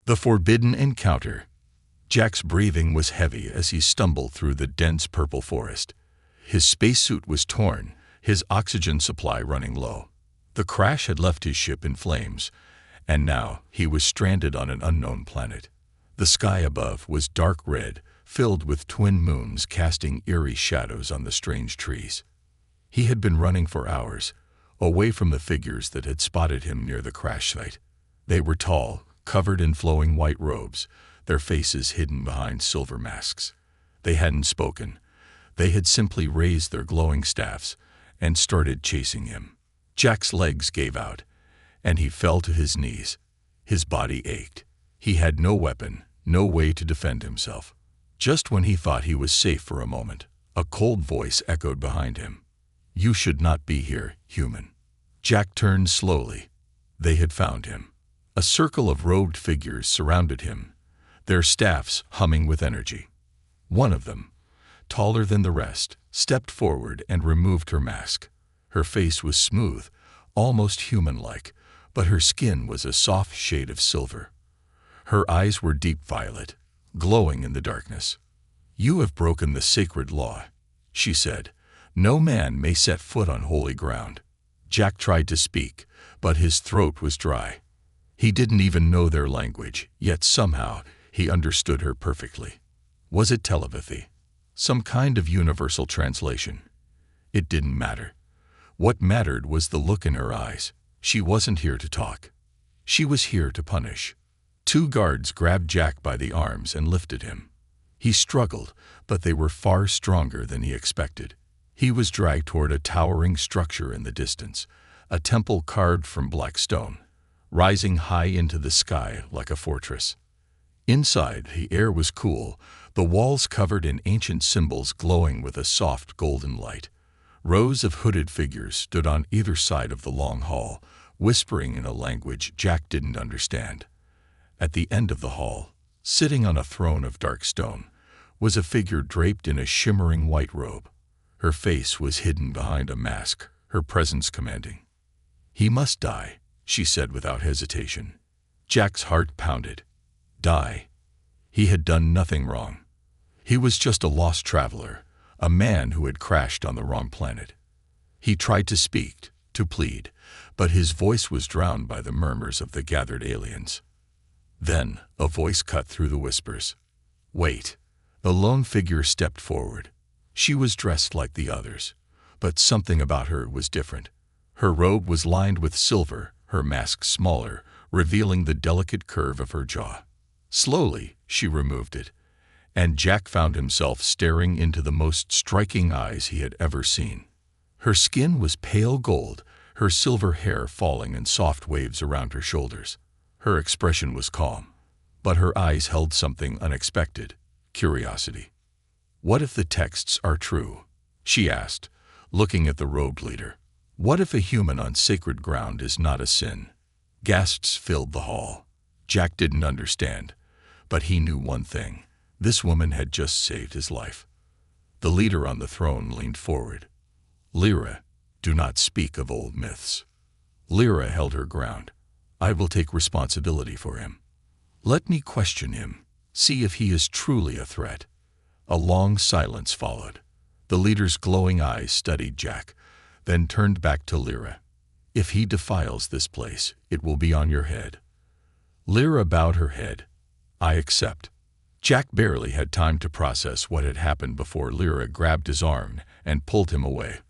The forbidden encounter. Jack's breathing was heavy as he stumbled through the dense purple forest. His spacesuit was torn, his oxygen supply running low. The crash had left his ship in flames, and now he was stranded on an unknown planet. The sky above was dark red, filled with twin moons casting eerie shadows on the strange trees. He had been running for hours, away from the figures that had spotted him near the crash site. They were tall, covered in flowing white robes, their faces hidden behind silver masks. They hadn't spoken. They had simply raised their glowing staffs and started chasing him. Jack's legs gave out, and he fell to his knees. His body ached. He had no weapon, no way to defend himself. Just when he thought he was safe for a moment, a cold voice echoed behind him. "You should not be here, human." Jack turned slowly. They had found him. A circle of robed figures surrounded him, their staffs humming with energy. One of them, taller than the rest, stepped forward and removed her mask. Her face was smooth, almost human-like, but her skin was a soft shade of silver. Her eyes were deep violet, glowing in the darkness. "You have broken the sacred law," she said. "No man may set foot on holy ground." Jack tried to speak, but his throat was dry. He didn't even know their language, yet somehow he understood her perfectly. Was it telepathy? Some kind of universal translation? It didn't matter. What mattered was the look in her eyes. She wasn't here to talk. She was here to punish. Two guards grabbed Jack by the arms and lifted him. He struggled, but they were far stronger than he expected. He was dragged toward a towering structure in the distance, a temple carved from black stone, rising high into the sky like a fortress. Inside, the air was cool, the walls covered in ancient symbols glowing with a soft golden light. Rows of hooded figures stood on either side of the long hall, whispering in a language Jack didn't understand. At the end of the hall, sitting on a throne of dark stone, was a figure draped in a shimmering white robe. Her face was hidden behind a mask, her presence commanding. "He must die," she said without hesitation. Jack's heart pounded. Die? He had done nothing wrong. He was just a lost traveler, a man who had crashed on the wrong planet. He tried to speak, to plead, but his voice was drowned by the murmurs of the gathered aliens. Then a voice cut through the whispers. "Wait." The lone figure stepped forward. She was dressed like the others, but something about her was different. Her robe was lined with silver, her mask smaller, revealing the delicate curve of her jaw. Slowly, she removed it, and Jack found himself staring into the most striking eyes he had ever seen. Her skin was pale gold, her silver hair falling in soft waves around her shoulders. Her expression was calm, but her eyes held something unexpected: curiosity. "What if the texts are true?" she asked, looking at the robed leader. "What if a human on sacred ground is not a sin?" Gasps filled the hall. Jack didn't understand, but he knew one thing: this woman had just saved his life. The leader on the throne leaned forward. "Lyra, do not speak of old myths." Lyra held her ground. "I will take responsibility for him. Let me question him, see if he is truly a threat." A long silence followed. The leader's glowing eyes studied Jack, then turned back to Lyra. "If he defiles this place, it will be on your head." Lyra bowed her head. "I accept." Jack barely had time to process what had happened before Lyra grabbed his arm and pulled him away.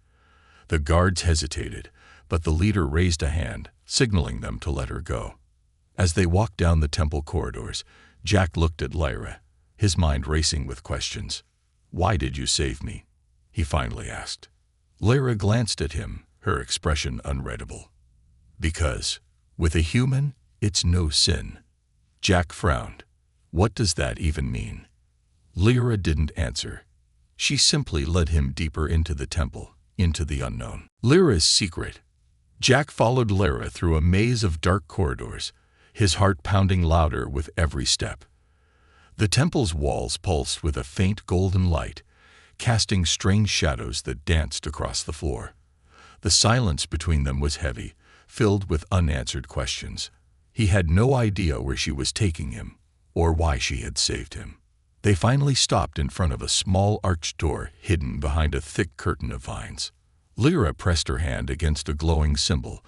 The guards hesitated, but the leader raised a hand, signaling them to let her go. As they walked down the temple corridors, Jack looked at Lyra, his mind racing with questions. "Why did you save me?" he finally asked. Lyra glanced at him, her expression unreadable. "Because, with a human, it's no sin." Jack frowned. What does that even mean? Lyra didn't answer. She simply led him deeper into the temple, into the unknown. Lyra's secret. Jack followed Lyra through a maze of dark corridors, his heart pounding louder with every step. The temple's walls pulsed with a faint golden light, casting strange shadows that danced across the floor. The silence between them was heavy, filled with unanswered questions. He had no idea where she was taking him, or why she had saved him. They finally stopped in front of a small arched door hidden behind a thick curtain of vines. Lyra pressed her hand against a glowing symbol,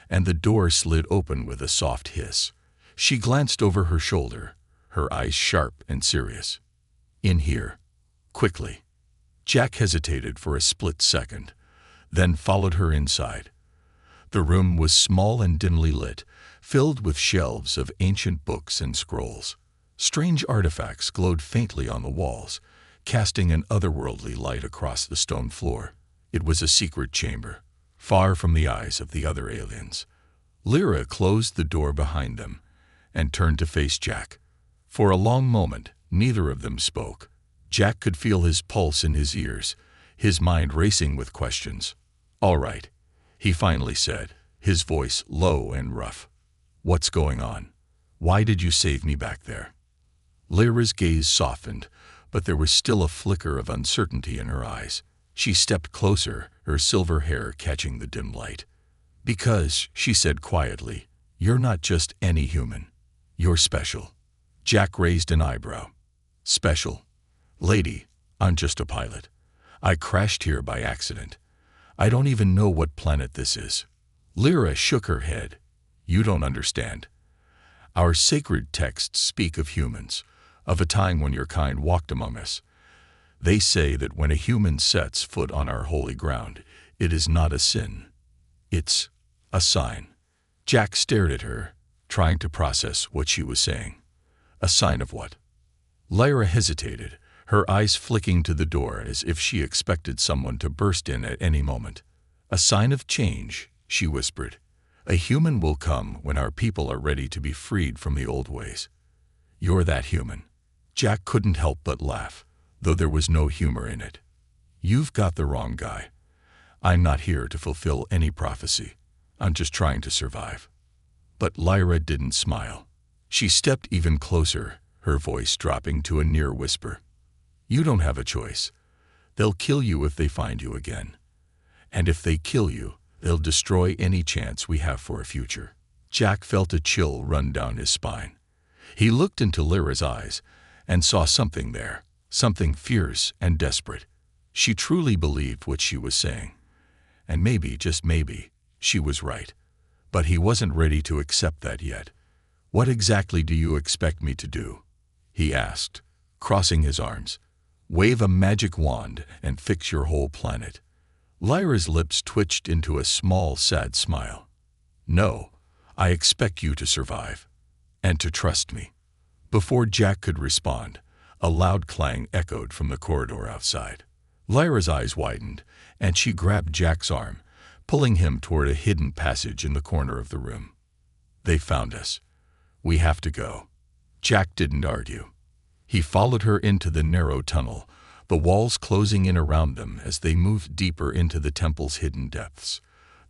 and the door slid open with a soft hiss. She glanced over her shoulder, her eyes sharp and serious. "In here. Quickly." Jack hesitated for a split second, then followed her inside. The room was small and dimly lit, filled with shelves of ancient books and scrolls. Strange artifacts glowed faintly on the walls, casting an otherworldly light across the stone floor. It was a secret chamber, far from the eyes of the other aliens. Lyra closed the door behind them and turned to face Jack. For a long moment, neither of them spoke. Jack could feel his pulse in his ears, his mind racing with questions. "All right," he finally said, his voice low and rough. "What's going on? Why did you save me back there?" Lyra's gaze softened, but there was still a flicker of uncertainty in her eyes. She stepped closer, her silver hair catching the dim light. "Because," she said quietly, "you're not just any human. You're special." Jack raised an eyebrow. "Special? Lady, I'm just a pilot. I crashed here by accident. I don't even know what planet this is." Lyra shook her head. "You don't understand. Our sacred texts speak of humans, of a time when your kind walked among us. They say that when a human sets foot on our holy ground, it is not a sin. It's a sign." Jack stared at her, trying to process what she was saying. "A sign of what?" Lyra hesitated, her eyes flicking to the door as if she expected someone to burst in at any moment. "A sign of change," she whispered. "A human will come when our people are ready to be freed from the old ways. You're that human." Jack couldn't help but laugh, though there was no humor in it. "You've got the wrong guy. I'm not here to fulfill any prophecy. I'm just trying to survive." But Lyra didn't smile. She stepped even closer, her voice dropping to a near whisper. "You don't have a choice. They'll kill you if they find you again. And if they kill you, they'll destroy any chance we have for a future." Jack felt a chill run down his spine. He looked into Lyra's eyes and saw something there, something fierce and desperate. She truly believed what she was saying. And maybe, just maybe, she was right. But he wasn't ready to accept that yet. "What exactly do you expect me to do?" he asked, crossing his arms. "Wave a magic wand and fix your whole planet?" Lyra's lips twitched into a small, sad smile. "No, I expect you to survive. And to trust me." Before Jack could respond, a loud clang echoed from the corridor outside. Lyra's eyes widened, and she grabbed Jack's arm, pulling him toward a hidden passage in the corner of the room. "They found us. We have to go." Jack didn't argue. He followed her into the narrow tunnel, the walls closing in around them as they moved deeper into the temple's hidden depths.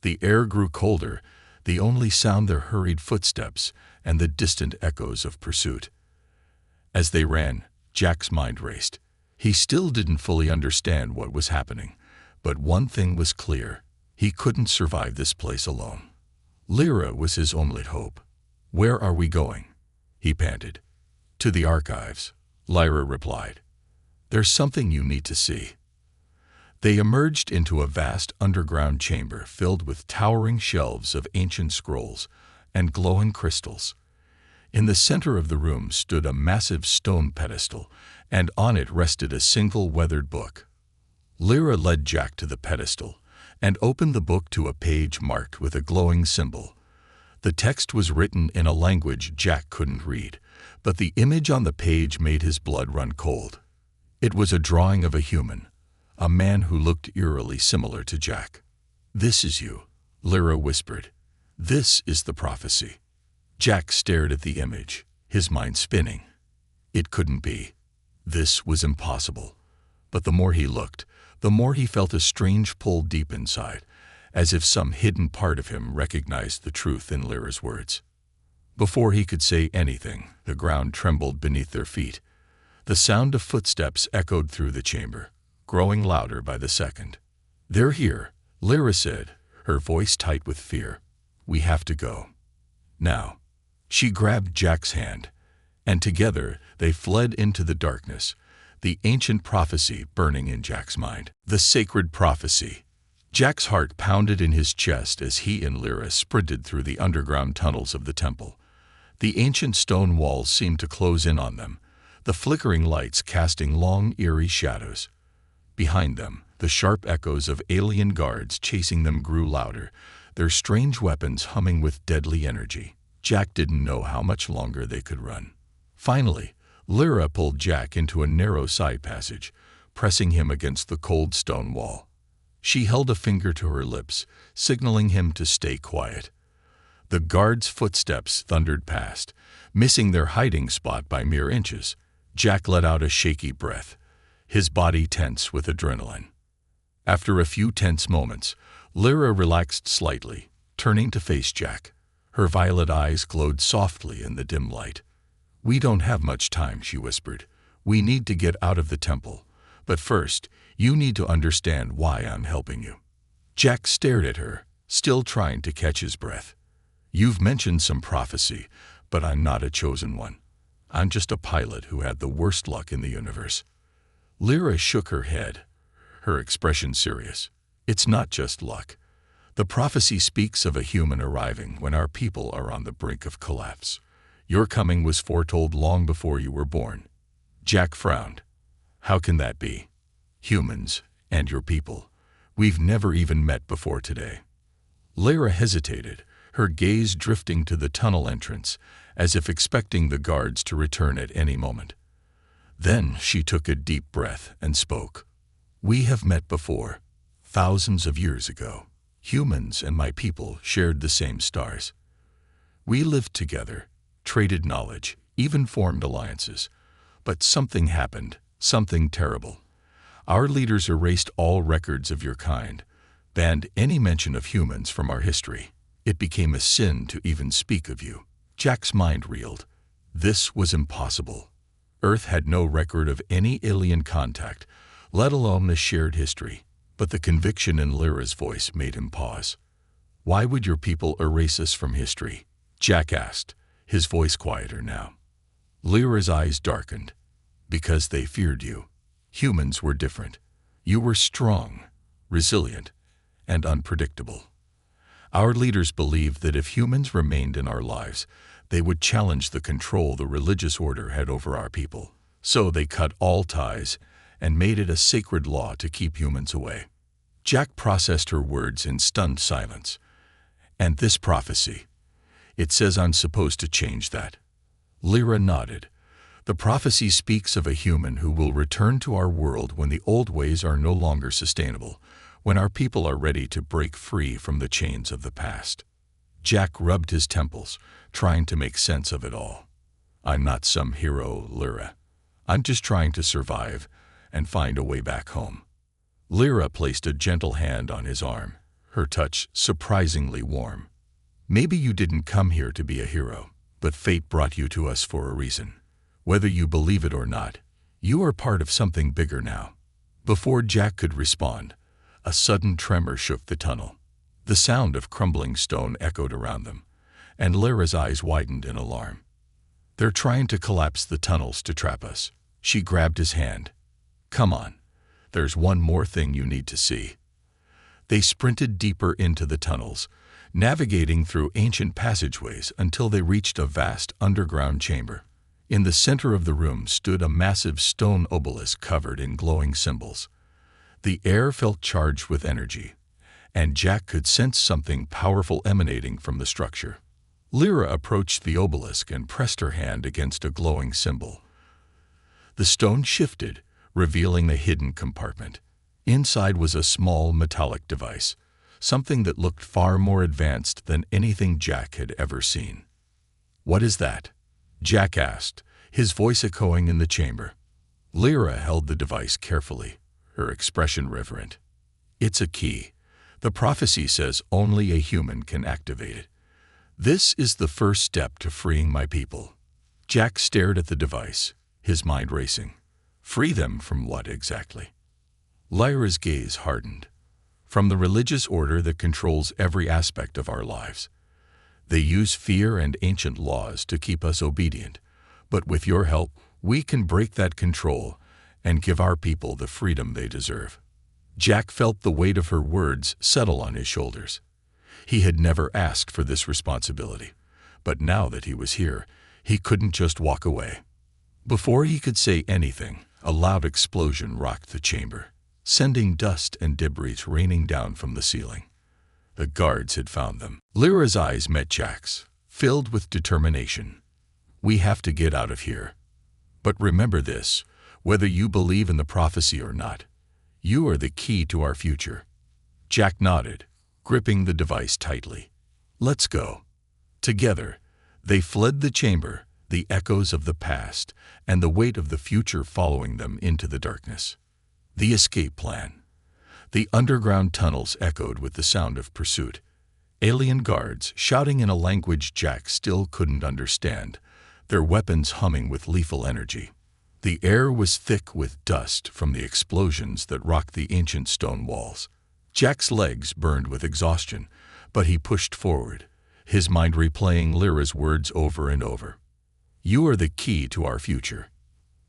The air grew colder, the only sound their hurried footsteps and the distant echoes of pursuit. As they ran, Jack's mind raced. He still didn't fully understand what was happening, but one thing was clear: he couldn't survive this place alone. Lyra was his only hope. "Where are we going?" he panted. "To the archives," Lyra replied. "There's something you need to see." They emerged into a vast underground chamber filled with towering shelves of ancient scrolls and glowing crystals. In the center of the room stood a massive stone pedestal, and on it rested a single weathered book. Lyra led Jack to the pedestal and opened the book to a page marked with a glowing symbol. The text was written in a language Jack couldn't read, but the image on the page made his blood run cold. It was a drawing of a human, a man who looked eerily similar to Jack. "This is you," Lyra whispered. "This is the prophecy." Jack stared at the image, his mind spinning. It couldn't be. This was impossible. But the more he looked, the more he felt a strange pull deep inside, as if some hidden part of him recognized the truth in Lyra's words. Before he could say anything, the ground trembled beneath their feet. The sound of footsteps echoed through the chamber, growing louder by the second. "They're here," Lyra said, her voice tight with fear. "We have to go. Now." She grabbed Jack's hand, and together they fled into the darkness, the ancient prophecy burning in Jack's mind. The sacred prophecy. Jack's heart pounded in his chest as he and Lyra sprinted through the underground tunnels of the temple. The ancient stone walls seemed to close in on them, the flickering lights casting long, eerie shadows. Behind them, the sharp echoes of alien guards chasing them grew louder, their strange weapons humming with deadly energy. Jack didn't know how much longer they could run. Finally, Lyra pulled Jack into a narrow side passage, pressing him against the cold stone wall. She held a finger to her lips, signaling him to stay quiet. The guards' footsteps thundered past, missing their hiding spot by mere inches. Jack let out a shaky breath, his body tense with adrenaline. After a few tense moments, Lyra relaxed slightly, turning to face Jack. Her violet eyes glowed softly in the dim light. "We don't have much time," she whispered. "We need to get out of the temple. But first, you need to understand why I'm helping you." Jack stared at her, still trying to catch his breath. "You've mentioned some prophecy, but I'm not a chosen one. I'm just a pilot who had the worst luck in the universe." Lyra shook her head, her expression serious. "It's not just luck. The prophecy speaks of a human arriving when our people are on the brink of collapse. Your coming was foretold long before you were born." Jack frowned. "How can that be? Humans, and your people. We've never even met before today." Lyra hesitated, her gaze drifting to the tunnel entrance, as if expecting the guards to return at any moment. Then she took a deep breath and spoke. "We have met before, thousands of years ago. Humans and my people shared the same stars. We lived together, traded knowledge, even formed alliances. But something happened, something terrible. Our leaders erased all records of your kind, banned any mention of humans from our history. It became a sin to even speak of you." Jack's mind reeled. This was impossible. Earth had no record of any alien contact, let alone a shared history. But the conviction in Lyra's voice made him pause. "Why would your people erase us from history?" Jack asked, his voice quieter now. Lyra's eyes darkened. "Because they feared you. Humans were different. You were strong, resilient, and unpredictable. Our leaders believed that if humans remained in our lives, they would challenge the control the religious order had over our people. So they cut all ties and made it a sacred law to keep humans away." Jack processed her words in stunned silence. "And this prophecy, it says I'm supposed to change that." Lyra nodded. "The prophecy speaks of a human who will return to our world when the old ways are no longer sustainable, when our people are ready to break free from the chains of the past." Jack rubbed his temples, trying to make sense of it all. "I'm not some hero, Lyra. I'm just trying to survive and find a way back home." Lyra placed a gentle hand on his arm, her touch surprisingly warm. "Maybe you didn't come here to be a hero, but fate brought you to us for a reason. Whether you believe it or not, you are part of something bigger now." Before Jack could respond, a sudden tremor shook the tunnel. The sound of crumbling stone echoed around them, and Lyra's eyes widened in alarm. "They're trying to collapse the tunnels to trap us." She grabbed his hand. "Come on. There's one more thing you need to see." They sprinted deeper into the tunnels, navigating through ancient passageways until they reached a vast underground chamber. In the center of the room stood a massive stone obelisk covered in glowing symbols. The air felt charged with energy, and Jack could sense something powerful emanating from the structure. Lyra approached the obelisk and pressed her hand against a glowing symbol. The stone shifted, revealing a hidden compartment. Inside was a small metallic device, something that looked far more advanced than anything Jack had ever seen. "What is that?" Jack asked, his voice echoing in the chamber. Lyra held the device carefully, her expression reverent. "It's a key. The prophecy says only a human can activate it. This is the first step to freeing my people." Jack stared at the device, his mind racing. Free them from what exactly? Lyra's gaze hardened. "From the religious order that controls every aspect of our lives. They use fear and ancient laws to keep us obedient. But with your help, we can break that control and give our people the freedom they deserve." Jack felt the weight of her words settle on his shoulders. He had never asked for this responsibility, but now that he was here, he couldn't just walk away. Before he could say anything, a loud explosion rocked the chamber, sending dust and debris raining down from the ceiling. The guards had found them. Lyra's eyes met Jack's, filled with determination. "We have to get out of here. But remember this, whether you believe in the prophecy or not, you are the key to our future." Jack nodded, gripping the device tightly. "Let's go." Together, they fled the chamber, the echoes of the past and the weight of the future following them into the darkness. The escape plan. The underground tunnels echoed with the sound of pursuit. Alien guards shouting in a language Jack still couldn't understand, their weapons humming with lethal energy. The air was thick with dust from the explosions that rocked the ancient stone walls. Jack's legs burned with exhaustion, but he pushed forward, his mind replaying Lyra's words over and over. "You are the key to our future."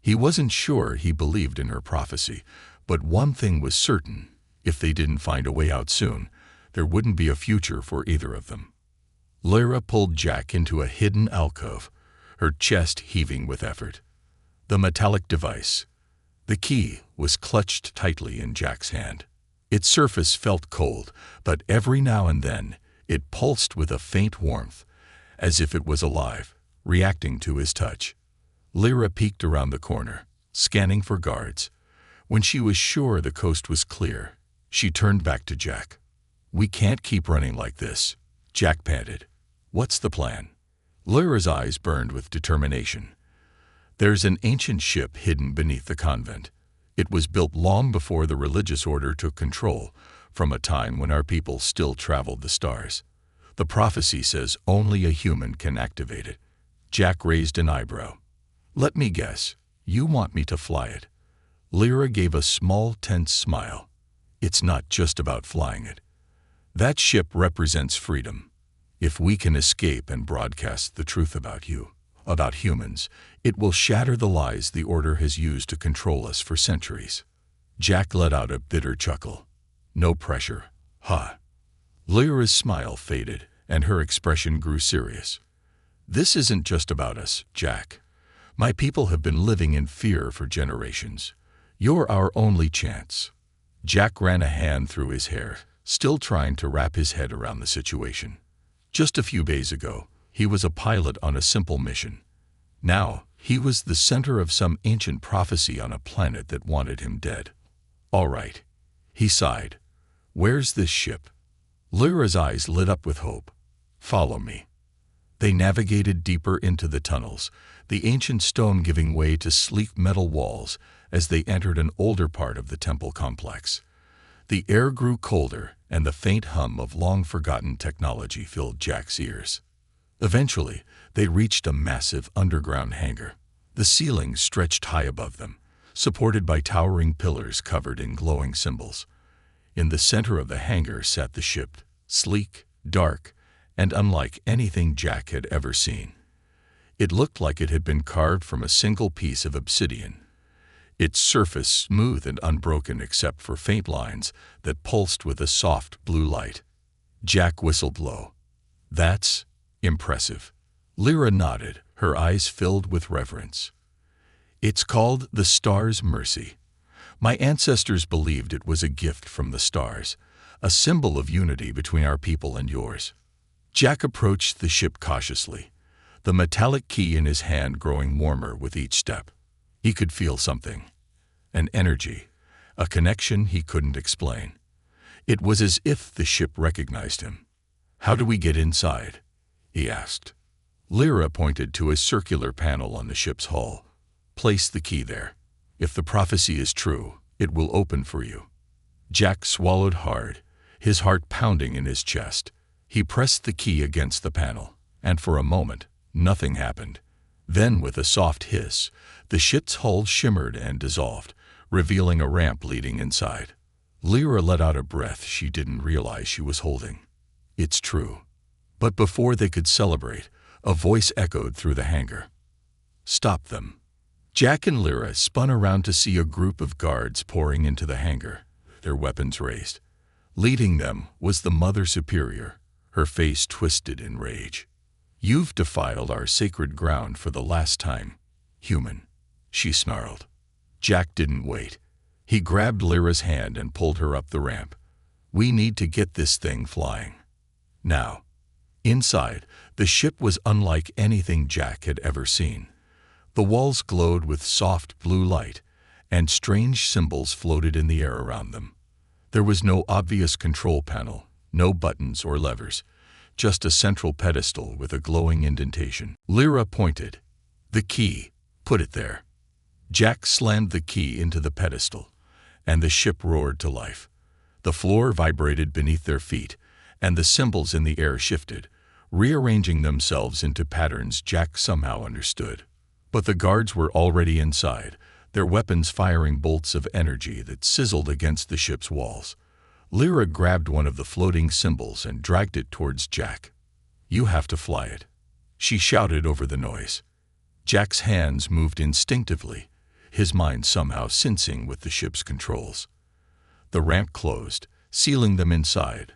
He wasn't sure he believed in her prophecy, but one thing was certain: if they didn't find a way out soon, there wouldn't be a future for either of them. Lyra pulled Jack into a hidden alcove, her chest heaving with effort. The metallic device, the key, was clutched tightly in Jack's hand. Its surface felt cold, but every now and then it pulsed with a faint warmth, as if it was alive, reacting to his touch. Lyra peeked around the corner, scanning for guards. When she was sure the coast was clear, she turned back to Jack. "We can't keep running like this," Jack panted. "What's the plan?" Lyra's eyes burned with determination. "There's an ancient ship hidden beneath the convent. It was built long before the religious order took control, from a time when our people still traveled the stars. The prophecy says only a human can activate it." Jack raised an eyebrow. "Let me guess, you want me to fly it?" Lyra gave a small, tense smile. "It's not just about flying it. That ship represents freedom. If we can escape and broadcast the truth about you, about humans, it will shatter the lies the Order has used to control us for centuries." Jack let out a bitter chuckle. "No pressure, huh?" Lyra's smile faded, and her expression grew serious. "This isn't just about us, Jack. My people have been living in fear for generations. You're our only chance." Jack ran a hand through his hair, still trying to wrap his head around the situation. Just a few days ago, he was a pilot on a simple mission. Now, he was the center of some ancient prophecy on a planet that wanted him dead. "All right," he sighed. "Where's this ship?" Lyra's eyes lit up with hope. "Follow me." They navigated deeper into the tunnels, the ancient stone giving way to sleek metal walls as they entered an older part of the temple complex. The air grew colder, and the faint hum of long-forgotten technology filled Jack's ears. Eventually, they reached a massive underground hangar. The ceiling stretched high above them, supported by towering pillars covered in glowing symbols. In the center of the hangar sat the ship, sleek, dark, and unlike anything Jack had ever seen. It looked like it had been carved from a single piece of obsidian, its surface smooth and unbroken except for faint lines that pulsed with a soft blue light. Jack whistled low. "That's impressive." Lyra nodded, her eyes filled with reverence. "It's called the Star's Mercy. My ancestors believed it was a gift from the stars, a symbol of unity between our people and yours." Jack approached the ship cautiously, the metallic key in his hand growing warmer with each step. He could feel something, an energy, a connection he couldn't explain. It was as if the ship recognized him. "How do we get inside?" he asked. Lyra pointed to a circular panel on the ship's hull. "Place the key there. If the prophecy is true, it will open for you." Jack swallowed hard, his heart pounding in his chest. He pressed the key against the panel, and for a moment, nothing happened. Then, with a soft hiss, the ship's hull shimmered and dissolved, revealing a ramp leading inside. Lyra let out a breath she didn't realize she was holding. "It's true. But before they could celebrate, a voice echoed through the hangar. "Stop them." Jack and Lyra spun around to see a group of guards pouring into the hangar, their weapons raised. Leading them was the Mother Superior, her face twisted in rage. "You've defiled our sacred ground for the last time, human," she snarled. Jack didn't wait. He grabbed Lyra's hand and pulled her up the ramp. "We need to get this thing flying. Now." Inside, the ship was unlike anything Jack had ever seen. The walls glowed with soft blue light, and strange symbols floated in the air around them. There was no obvious control panel, no buttons or levers, just a central pedestal with a glowing indentation. Lyra pointed. "The key. Put it there." Jack slammed the key into the pedestal, and the ship roared to life. The floor vibrated beneath their feet, and the symbols in the air shifted, rearranging themselves into patterns Jack somehow understood. But the guards were already inside, their weapons firing bolts of energy that sizzled against the ship's walls. Lyra grabbed one of the floating symbols and dragged it towards Jack. "You have to fly it," she shouted over the noise. Jack's hands moved instinctively, his mind somehow syncing with the ship's controls. The ramp closed, sealing them inside,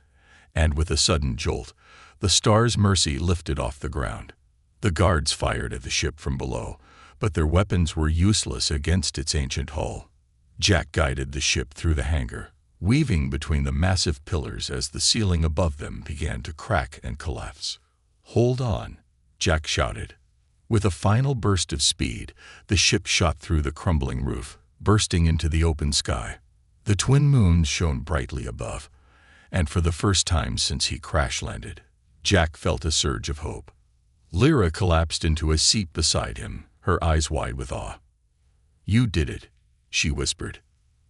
and with a sudden jolt, the Star's Mercy lifted off the ground. The guards fired at the ship from below, but their weapons were useless against its ancient hull. Jack guided the ship through the hangar, weaving between the massive pillars as the ceiling above them began to crack and collapse. "Hold on," Jack shouted. With a final burst of speed, the ship shot through the crumbling roof, bursting into the open sky. The twin moons shone brightly above, and for the first time since he crash-landed, Jack felt a surge of hope. Lyra collapsed into a seat beside him, her eyes wide with awe. "You did it," she whispered.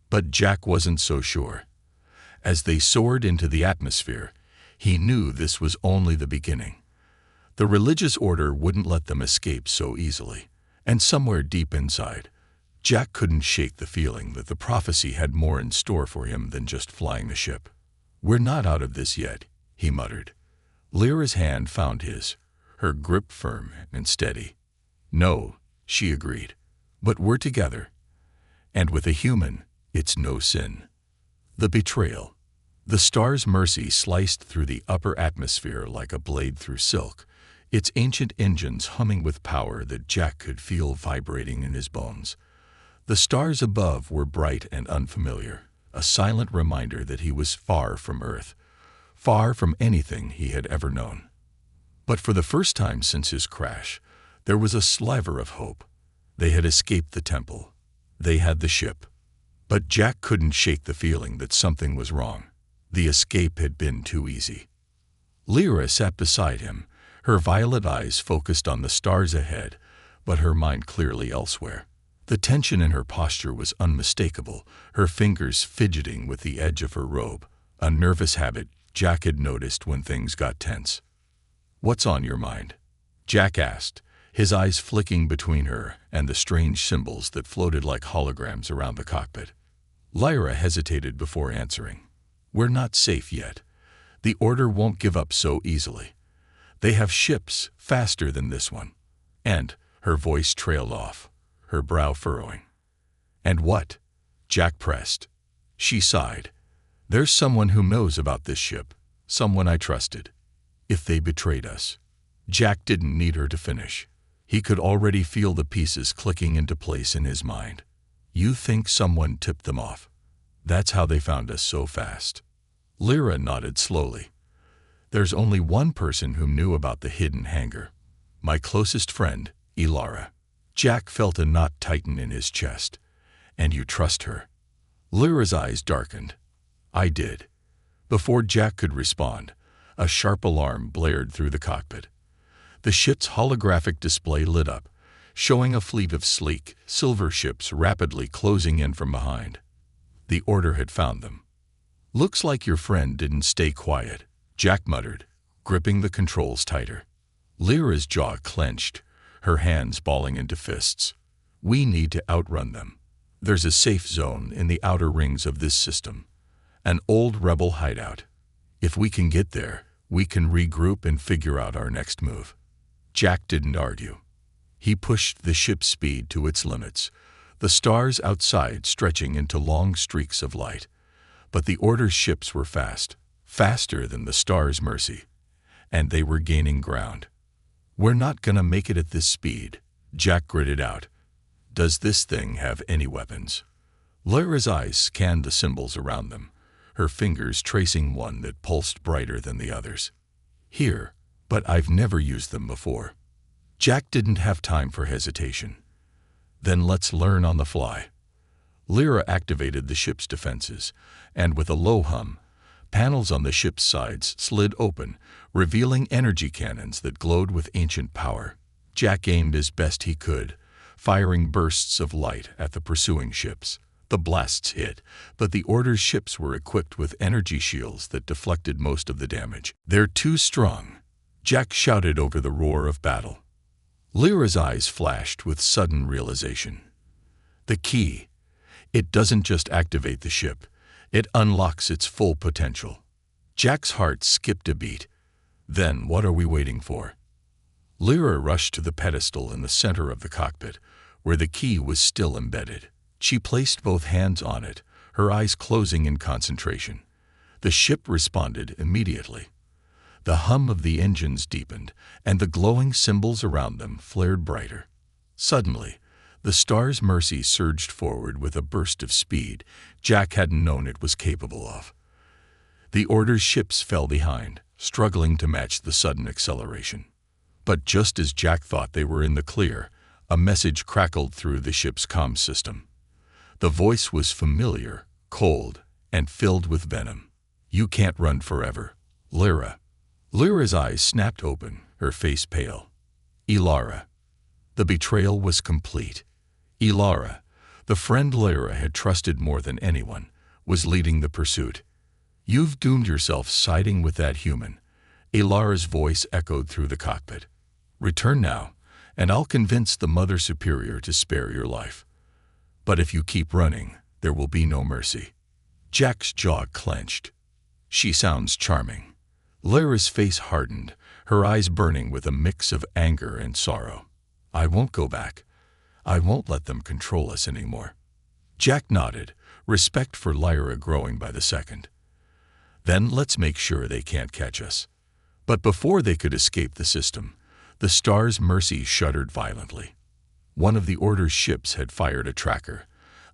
But Jack wasn't so sure. As they soared into the atmosphere, he knew this was only the beginning. The religious order wouldn't let them escape so easily, and somewhere deep inside, Jack couldn't shake the feeling that the prophecy had more in store for him than just flying the ship. "We're not out of this yet," he muttered. Lyra's hand found his, her grip firm and steady. "No," she agreed, "but we're together. And with a human, it's no sin." The betrayal. The Star's Mercy sliced through the upper atmosphere like a blade through silk, its ancient engines humming with power that Jack could feel vibrating in his bones. The stars above were bright and unfamiliar, a silent reminder that he was far from Earth, far from anything he had ever known. But for the first time since his crash, there was a sliver of hope. They had escaped the temple. They had the ship. But Jack couldn't shake the feeling that something was wrong. The escape had been too easy. Lyra sat beside him, her violet eyes focused on the stars ahead, but her mind clearly elsewhere. The tension in her posture was unmistakable, her fingers fidgeting with the edge of her robe, a nervous habit Jack had noticed when things got tense. "What's on your mind?" Jack asked, his eyes flicking between her and the strange symbols that floated like holograms around the cockpit. Lyra hesitated before answering. "We're not safe yet. The Order won't give up so easily. They have ships faster than this one." And her voice trailed off, her brow furrowing. "And what?" Jack pressed. She sighed. "There's someone who knows about this ship, someone I trusted. If they betrayed us." Jack didn't need her to finish. He could already feel the pieces clicking into place in his mind. "You think someone tipped them off? That's how they found us so fast." Lyra nodded slowly. "There's only one person who knew about the hidden hangar. My closest friend, Elyra." Jack felt a knot tighten in his chest. "And you trust her?" Lyra's eyes darkened. "I did." Before Jack could respond, a sharp alarm blared through the cockpit. The ship's holographic display lit up, showing a fleet of sleek, silver ships rapidly closing in from behind. The Order had found them. "Looks like your friend didn't stay quiet," Jack muttered, gripping the controls tighter. Lyra's jaw clenched, her hands balling into fists. "We need to outrun them. There's a safe zone in the outer rings of this system, an old rebel hideout. If we can get there, We can regroup and figure out our next move." Jack didn't argue. He pushed the ship's speed to its limits, the stars outside stretching into long streaks of light. But the Order's ships were fast, faster than the Star's Mercy, and they were gaining ground. "We're not gonna make it at this speed," Jack gritted out. "Does this thing have any weapons?" Lyra's eyes scanned the symbols around them, her fingers tracing one that pulsed brighter than the others. "Here, but I've never used them before." Jack didn't have time for hesitation. "Then let's learn on the fly." Lyra activated the ship's defenses, and with a low hum, panels on the ship's sides slid open, revealing energy cannons that glowed with ancient power. Jack aimed as best he could, firing bursts of light at the pursuing ships. The blasts hit, but the Order's ships were equipped with energy shields that deflected most of the damage. "They're too strong," Jack shouted over the roar of battle. Lyra's eyes flashed with sudden realization. The key. It doesn't just activate the ship, it unlocks its full potential. Jack's heart skipped a beat. Then what are we waiting for? Lyra rushed to the pedestal in the center of the cockpit, where the key was still embedded. She placed both hands on it, her eyes closing in concentration. The ship responded immediately. The hum of the engines deepened, and the glowing symbols around them flared brighter. Suddenly, the Star's Mercy surged forward with a burst of speed Jack hadn't known it was capable of. The Order's ships fell behind, struggling to match the sudden acceleration. But just as Jack thought they were in the clear, a message crackled through the ship's comm system. The voice was familiar, cold, and filled with venom. "You can't run forever, Lyra." Lyra's eyes snapped open, her face pale. Elyra. The betrayal was complete. Elyra, the friend Lyra had trusted more than anyone, was leading the pursuit. "You've doomed yourself siding with that human." Elyra's voice echoed through the cockpit. "Return now, and I'll convince the Mother Superior to spare your life. But if you keep running, there will be no mercy." Jack's jaw clenched. "She sounds charming." Lyra's face hardened, her eyes burning with a mix of anger and sorrow. "I won't go back. I won't let them control us anymore." Jack nodded, respect for Lyra growing by the second. "Then let's make sure they can't catch us." But before they could escape the system, the Star's Mercy shuddered violently. One of the Order's ships had fired a tracker,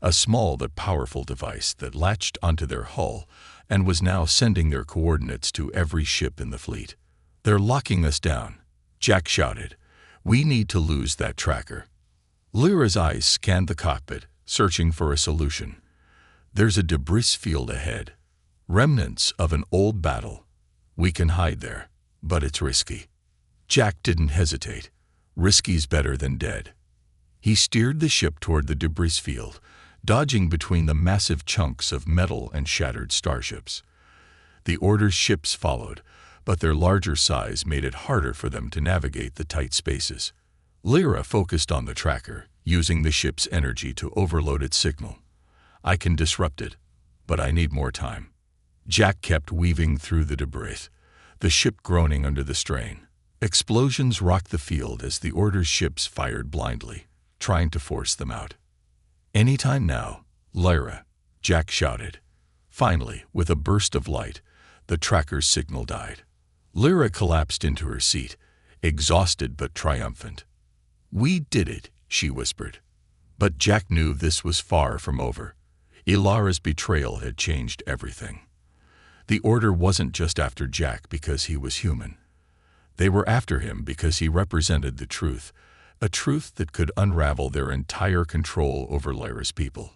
a small but powerful device that latched onto their hull and was now sending their coordinates to every ship in the fleet. "They're locking us down," Jack shouted. "We need to lose that tracker." Lyra's eyes scanned the cockpit, searching for a solution. "There's a debris field ahead. Remnants of an old battle. We can hide there, but it's risky." Jack didn't hesitate. Risky's better than dead. He steered the ship toward the debris field, dodging between the massive chunks of metal and shattered starships. The Order's ships followed, but their larger size made it harder for them to navigate the tight spaces. Lyra focused on the tracker, using the ship's energy to overload its signal. "I can disrupt it, but I need more time." Jack kept weaving through the debris, the ship groaning under the strain. Explosions rocked the field as the Order's ships fired blindly, trying to force them out. "Any time now, Lyra," Jack shouted. Finally, with a burst of light, the tracker's signal died. Lyra collapsed into her seat, exhausted but triumphant. "We did it," she whispered. But Jack knew this was far from over. Elyra's betrayal had changed everything. The Order wasn't just after Jack because he was human. They were after him because he represented the truth, a truth that could unravel their entire control over Lyra's people.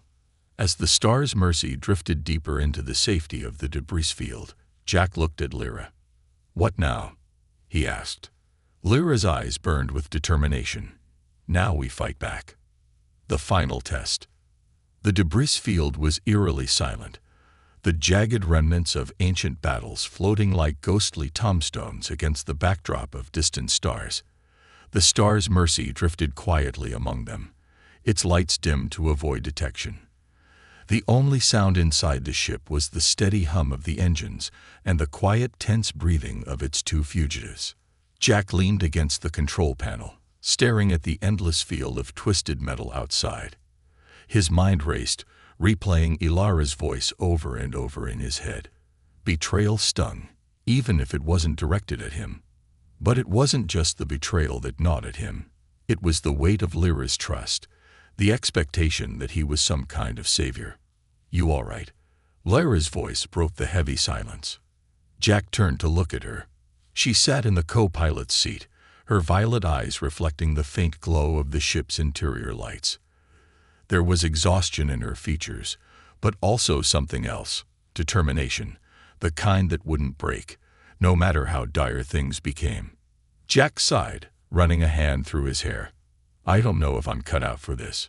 As the Star's Mercy drifted deeper into the safety of the debris field, Jack looked at Lyra. "What now?" he asked. Lyra's eyes burned with determination. "Now we fight back." The final test. The debris field was eerily silent, the jagged remnants of ancient battles floating like ghostly tombstones against the backdrop of distant stars. The Star's Mercy drifted quietly among them, its lights dimmed to avoid detection. The only sound inside the ship was the steady hum of the engines and the quiet, tense breathing of its two fugitives. Jack leaned against the control panel, staring at the endless field of twisted metal outside. His mind raced, replaying Elyra's voice over and over in his head. Betrayal stung, even if it wasn't directed at him. But it wasn't just the betrayal that gnawed at him. It was the weight of Lyra's trust, the expectation that he was some kind of savior. "You all right?" Lyra's voice broke the heavy silence. Jack turned to look at her. She sat in the co-pilot's seat, her violet eyes reflecting the faint glow of the ship's interior lights. There was exhaustion in her features, but also something else, determination, the kind that wouldn't break, no matter how dire things became. Jack sighed, running a hand through his hair. "I don't know if I'm cut out for this."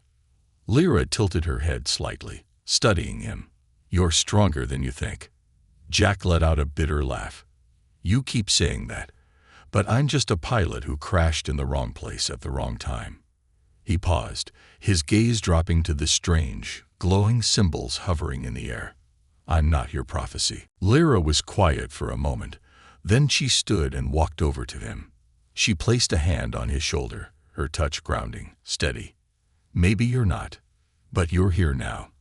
Lyra tilted her head slightly, studying him. "You're stronger than you think." Jack let out a bitter laugh. "You keep saying that, but I'm just a pilot who crashed in the wrong place at the wrong time." He paused, his gaze dropping to the strange, glowing symbols hovering in the air. "I'm not your prophecy." Lyra was quiet for a moment. Then she stood and walked over to him. She placed a hand on his shoulder, her touch grounding, steady. "Maybe you're not, but you're here now.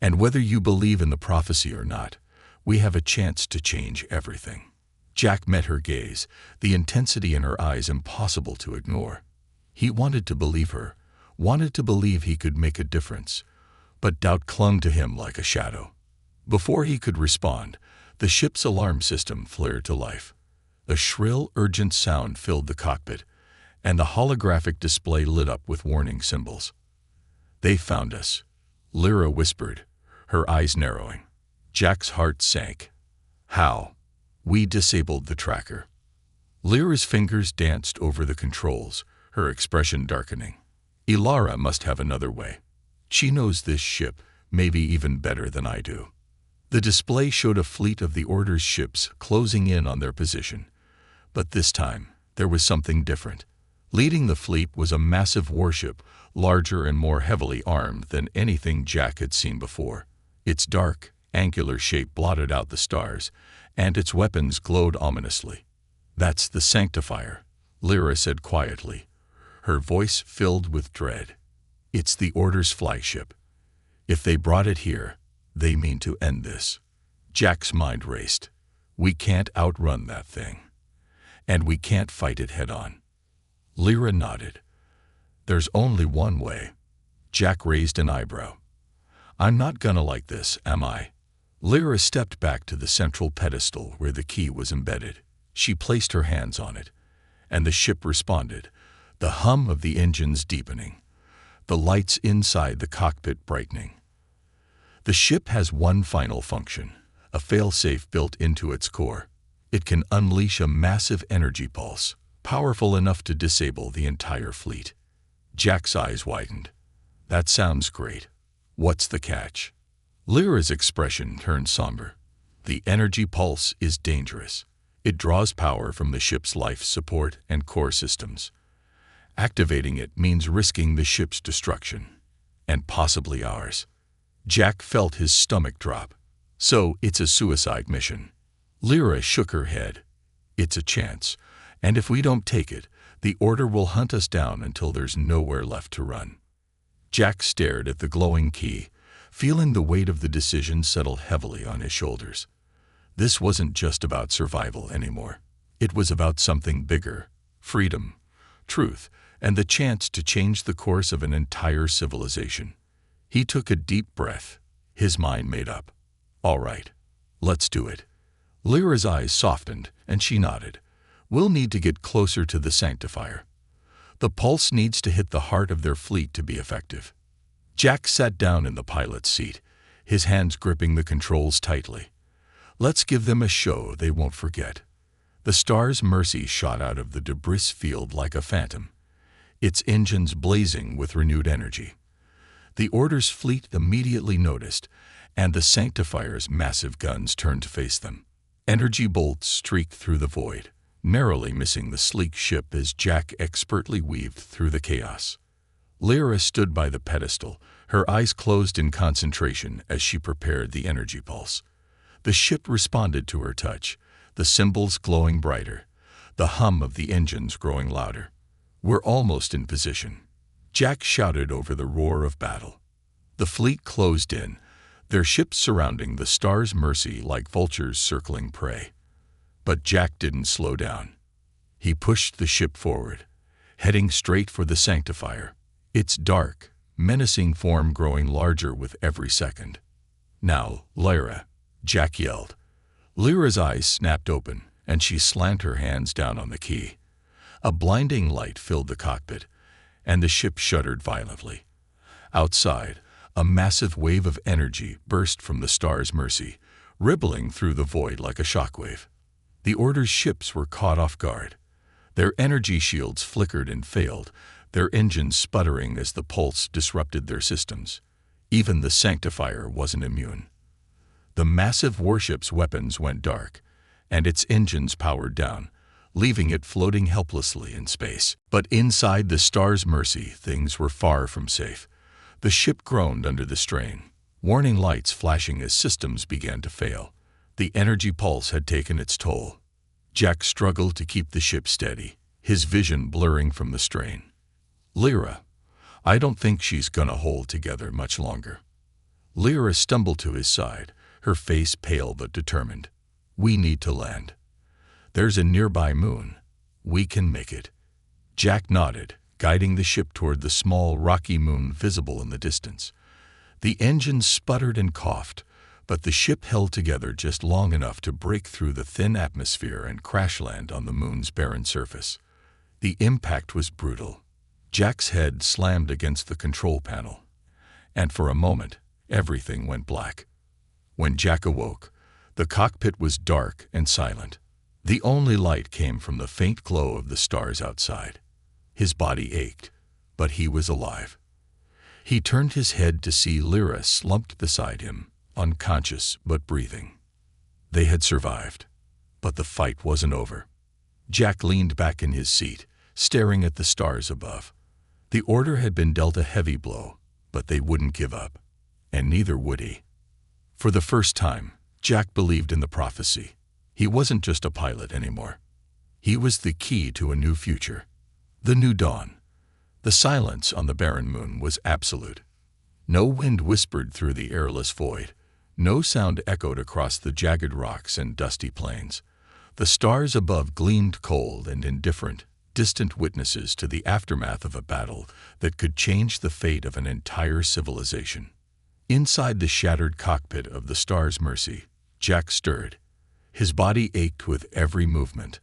And whether you believe in the prophecy or not, we have a chance to change everything." Jack met her gaze, the intensity in her eyes impossible to ignore. He wanted to believe her, wanted to believe he could make a difference, but doubt clung to him like a shadow. Before he could respond, the ship's alarm system flared to life. A shrill, urgent sound filled the cockpit, and the holographic display lit up with warning symbols. "They found us," Lyra whispered, her eyes narrowing. Jack's heart sank. "How?" "We disabled the tracker." Lyra's fingers danced over the controls, her expression darkening. "Elyra must have another way. She knows this ship, maybe even better than I do." The display showed a fleet of the Order's ships closing in on their position. But this time, there was something different. Leading the fleet was a massive warship, larger and more heavily armed than anything Jack had seen before. Its dark, angular shape blotted out the stars, and its weapons glowed ominously. "That's the Sanctifier," Lyra said quietly, her voice filled with dread. "It's the Order's flagship. If they brought it here, they mean to end this." Jack's mind raced. "We can't outrun that thing. And we can't fight it head-on." Lyra nodded. "There's only one way." Jack raised an eyebrow. "I'm not gonna like this, am I?" Lyra stepped back to the central pedestal where the key was embedded. She placed her hands on it, and the ship responded, the hum of the engines deepening, the lights inside the cockpit brightening. The ship has one final function, a failsafe built into its core. It can unleash a massive energy pulse, powerful enough to disable the entire fleet. Jack's eyes widened. "That sounds great. What's the catch?" Lyra's expression turned somber. "The energy pulse is dangerous. It draws power from the ship's life support and core systems. Activating it means risking the ship's destruction, and possibly ours." Jack felt his stomach drop. "So it's a suicide mission." Lyra shook her head. "It's a chance, and if we don't take it, the Order will hunt us down until there's nowhere left to run." Jack stared at the glowing key, feeling the weight of the decision settle heavily on his shoulders. This wasn't just about survival anymore. It was about something bigger: freedom, truth, and the chance to change the course of an entire civilization. He took a deep breath, his mind made up. "All right, let's do it." Lyra's eyes softened, and she nodded. "We'll need to get closer to the Sanctifier. The pulse needs to hit the heart of their fleet to be effective." Jack sat down in the pilot's seat, his hands gripping the controls tightly. "Let's give them a show they won't forget." The Star's Mercy shot out of the debris field like a phantom, its engines blazing with renewed energy. The Order's fleet immediately noticed, and the Sanctifier's massive guns turned to face them. Energy bolts streaked through the void, narrowly missing the sleek ship as Jack expertly weaved through the chaos. Lyra stood by the pedestal, her eyes closed in concentration as she prepared the energy pulse. The ship responded to her touch, the symbols glowing brighter, the hum of the engines growing louder. "We're almost in position," Jack shouted over the roar of battle. The fleet closed in, their ships surrounding the Star's Mercy like vultures circling prey. But Jack didn't slow down. He pushed the ship forward, heading straight for the Sanctifier, its dark, menacing form growing larger with every second. "Now, Lyra," Jack yelled. Lyra's eyes snapped open, and she slammed her hands down on the key. A blinding light filled the cockpit, and the ship shuddered violently. Outside, a massive wave of energy burst from the Star's Mercy, rippling through the void like a shockwave. The Order's ships were caught off guard. Their energy shields flickered and failed, their engines sputtering as the pulse disrupted their systems. Even the Sanctifier wasn't immune. The massive warship's weapons went dark, and its engines powered down, leaving it floating helplessly in space. But inside the Star's Mercy, things were far from safe. The ship groaned under the strain, warning lights flashing as systems began to fail. The energy pulse had taken its toll. Jack struggled to keep the ship steady, his vision blurring from the strain. "Lyra, I don't think she's gonna hold together much longer." Lyra stumbled to his side, her face pale but determined. "We need to land. There's a nearby moon. We can make it." Jack nodded, guiding the ship toward the small, rocky moon visible in the distance. The engines sputtered and coughed, but the ship held together just long enough to break through the thin atmosphere and crash land on the moon's barren surface. The impact was brutal. Jack's head slammed against the control panel, and for a moment, everything went black. When Jack awoke, the cockpit was dark and silent. The only light came from the faint glow of the stars outside. His body ached, but he was alive. He turned his head to see Lyra slumped beside him, unconscious but breathing. They had survived, but the fight wasn't over. Jack leaned back in his seat, staring at the stars above. The Order had been dealt a heavy blow, but they wouldn't give up, and neither would he. For the first time, Jack believed in the prophecy. He wasn't just a pilot anymore. He was the key to a new future, the new dawn. The silence on the barren moon was absolute. No wind whispered through the airless void. No sound echoed across the jagged rocks and dusty plains. The stars above gleamed cold and indifferent, distant witnesses to the aftermath of a battle that could change the fate of an entire civilization. Inside the shattered cockpit of the Star's Mercy, Jack stirred. His body ached with every movement,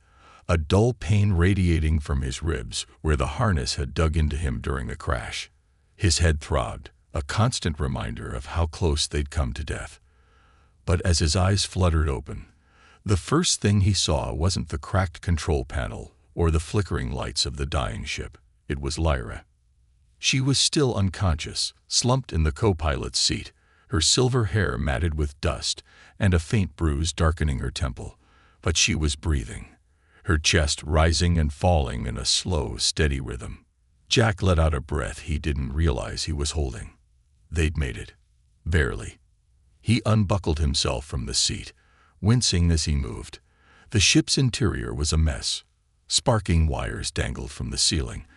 a dull pain radiating from his ribs where the harness had dug into him during the crash. His head throbbed, a constant reminder of how close they'd come to death. But as his eyes fluttered open, the first thing he saw wasn't the cracked control panel or the flickering lights of the dying ship. It was Lyra. She was still unconscious, slumped in the co-pilot's seat, her silver hair matted with dust and a faint bruise darkening her temple. But she was breathing, her chest rising and falling in a slow, steady rhythm. Jack let out a breath he didn't realize he was holding. They'd made it. Barely. He unbuckled himself from the seat, wincing as he moved. The ship's interior was a mess. Sparking wires dangled from the ceiling,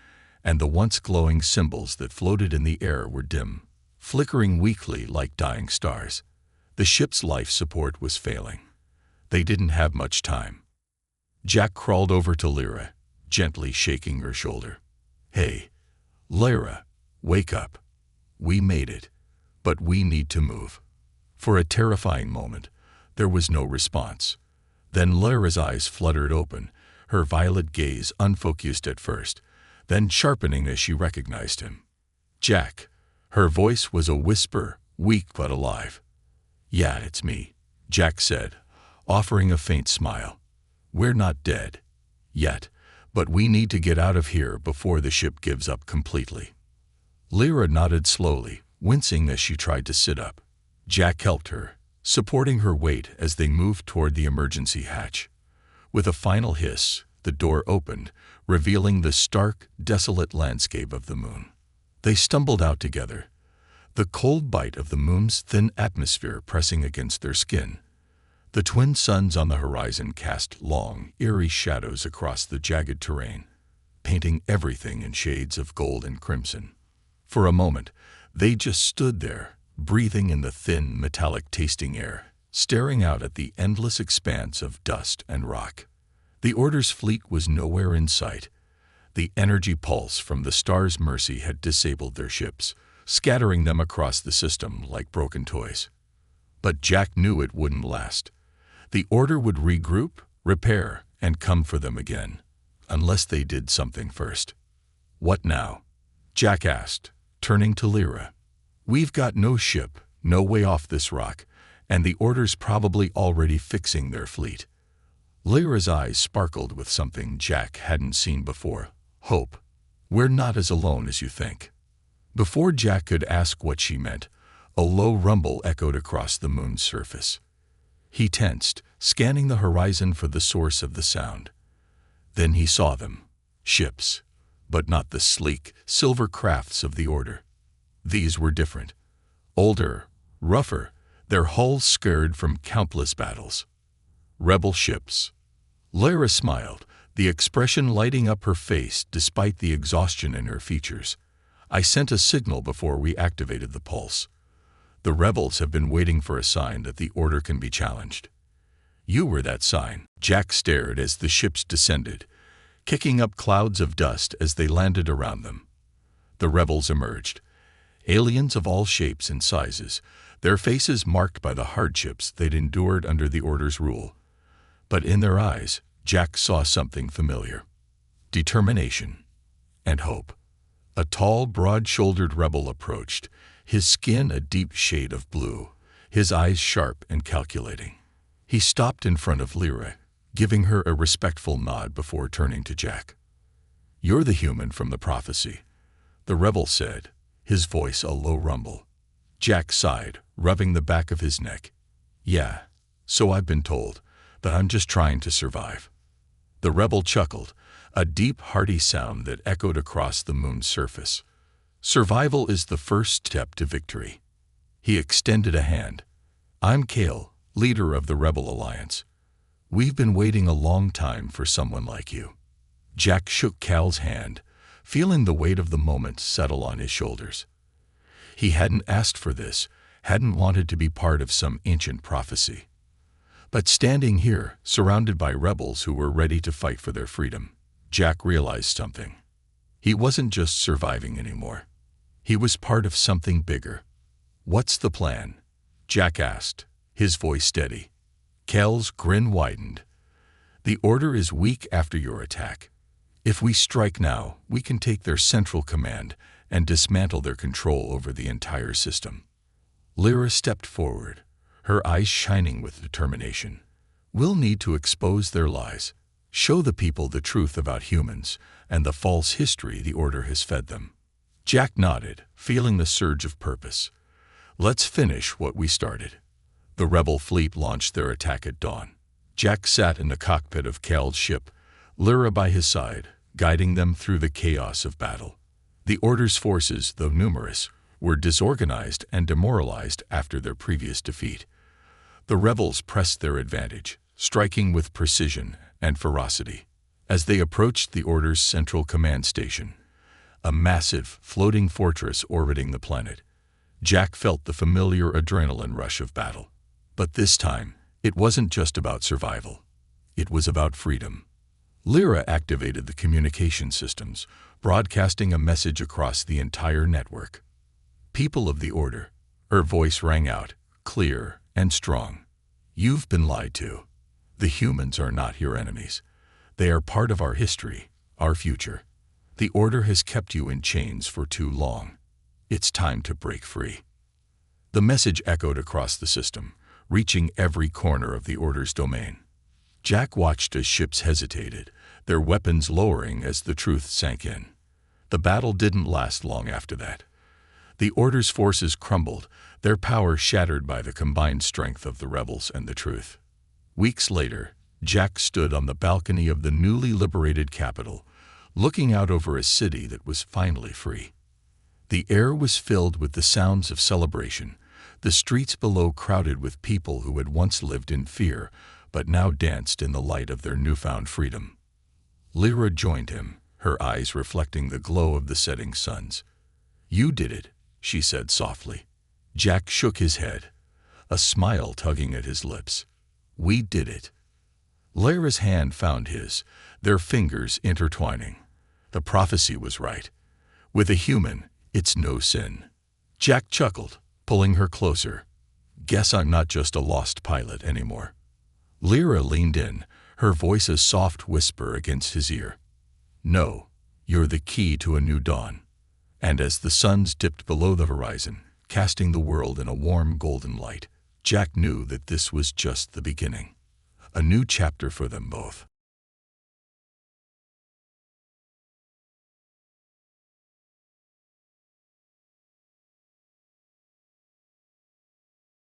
and the once glowing symbols that floated in the air were dim, flickering weakly like dying stars. The ship's life support was failing. They didn't have much time. Jack crawled over to Lyra, gently shaking her shoulder. "Hey, Lyra, wake up. We made it, but we need to move." For a terrifying moment, there was no response. Then Lyra's eyes fluttered open, her violet gaze unfocused at first, then sharpening as she recognized him. "Jack." Her voice was a whisper, weak but alive. "Yeah, it's me," Jack said, offering a faint smile. "We're not dead. Yet, but we need to get out of here before the ship gives up completely." Lyra nodded slowly, wincing as she tried to sit up. Jack helped her, supporting her weight as they moved toward the emergency hatch. With a final hiss, the door opened, revealing the stark, desolate landscape of the moon. They stumbled out together, the cold bite of the moon's thin atmosphere pressing against their skin. The twin suns on the horizon cast long, eerie shadows across the jagged terrain, painting everything in shades of gold and crimson. For a moment, they just stood there, breathing in the thin, metallic-tasting air, staring out at the endless expanse of dust and rock. The Order's fleet was nowhere in sight. The energy pulse from the star's mercy had disabled their ships, scattering them across the system like broken toys. But Jack knew it wouldn't last. The Order would regroup, repair, and come for them again, unless they did something first. "What now?" Jack asked, turning to Elyra. "We've got no ship, no way off this rock, and the Order's probably already fixing their fleet." Lyra's eyes sparkled with something Jack hadn't seen before: hope. "We're not as alone as you think." Before Jack could ask what she meant, a low rumble echoed across the moon's surface. He tensed, scanning the horizon for the source of the sound. Then he saw them. Ships, but not the sleek, silver crafts of the Order. These were different. Older, rougher, their hulls scarred from countless battles. Rebel ships. Elyra smiled, the expression lighting up her face despite the exhaustion in her features. "I sent a signal before we activated the pulse. The rebels have been waiting for a sign that the Order can be challenged. You were that sign." Jack stared as the ships descended, kicking up clouds of dust as they landed around them. The rebels emerged. Aliens of all shapes and sizes, their faces marked by the hardships they'd endured under the Order's rule. But in their eyes, Jack saw something familiar: determination and hope. A tall, broad-shouldered rebel approached, his skin a deep shade of blue, his eyes sharp and calculating. He stopped in front of Elyra, giving her a respectful nod before turning to Jack. "You're the human from the prophecy," the rebel said, his voice a low rumble. Jack sighed, rubbing the back of his neck. "Yeah, so I've been told, but I'm just trying to survive." The rebel chuckled, a deep, hearty sound that echoed across the moon's surface. "Survival is the first step to victory." He extended a hand. "I'm Kale, leader of the Rebel Alliance. We've been waiting a long time for someone like you." Jack shook Cal's hand, feeling the weight of the moment settle on his shoulders. He hadn't asked for this, hadn't wanted to be part of some ancient prophecy. But standing here, surrounded by rebels who were ready to fight for their freedom, Jack realized something. He wasn't just surviving anymore. He was part of something bigger. "What's the plan?" Jack asked, his voice steady. Cal's grin widened. "The Order is weak after your attack. If we strike now, we can take their central command and dismantle their control over the entire system." Elyra stepped forward, her eyes shining with determination. "We'll need to expose their lies, show the people the truth about humans and the false history the Order has fed them." Jack nodded, feeling the surge of purpose. "Let's finish what we started." The rebel fleet launched their attack at dawn. Jack sat in the cockpit of Cal's ship, Elyra by his side, guiding them through the chaos of battle. The Order's forces, though numerous, were disorganized and demoralized after their previous defeat. The rebels pressed their advantage, striking with precision and ferocity. As they approached the Order's central command station, a massive, floating fortress orbiting the planet, Jack felt the familiar adrenaline rush of battle. But this time, it wasn't just about survival. It was about freedom. Elyra activated the communication systems, broadcasting a message across the entire network. "People of the Order," her voice rang out, clear and strong. "You've been lied to. The humans are not your enemies. They are part of our history, our future. The Order has kept you in chains for too long. It's time to break free." The message echoed across the system, reaching every corner of the Order's domain. Jack watched as ships hesitated, their weapons lowering as the truth sank in. The battle didn't last long after that. The Order's forces crumbled, their power shattered by the combined strength of the rebels and the truth. Weeks later, Jack stood on the balcony of the newly liberated capital, looking out over a city that was finally free. The air was filled with the sounds of celebration, the streets below crowded with people who had once lived in fear, but now danced in the light of their newfound freedom. Lyra joined him, her eyes reflecting the glow of the setting suns. "You did it," she said softly. Jack shook his head, a smile tugging at his lips. "We did it." Lyra's hand found his, their fingers intertwining. The prophecy was right. With a human, it's no sin. Jack chuckled, pulling her closer. "Guess I'm not just a lost pilot anymore." Lyra leaned in, her voice a soft whisper against his ear. "No, you're the key to a new dawn." And as the suns dipped below the horizon, casting the world in a warm golden light, Jack knew that this was just the beginning. A new chapter for them both.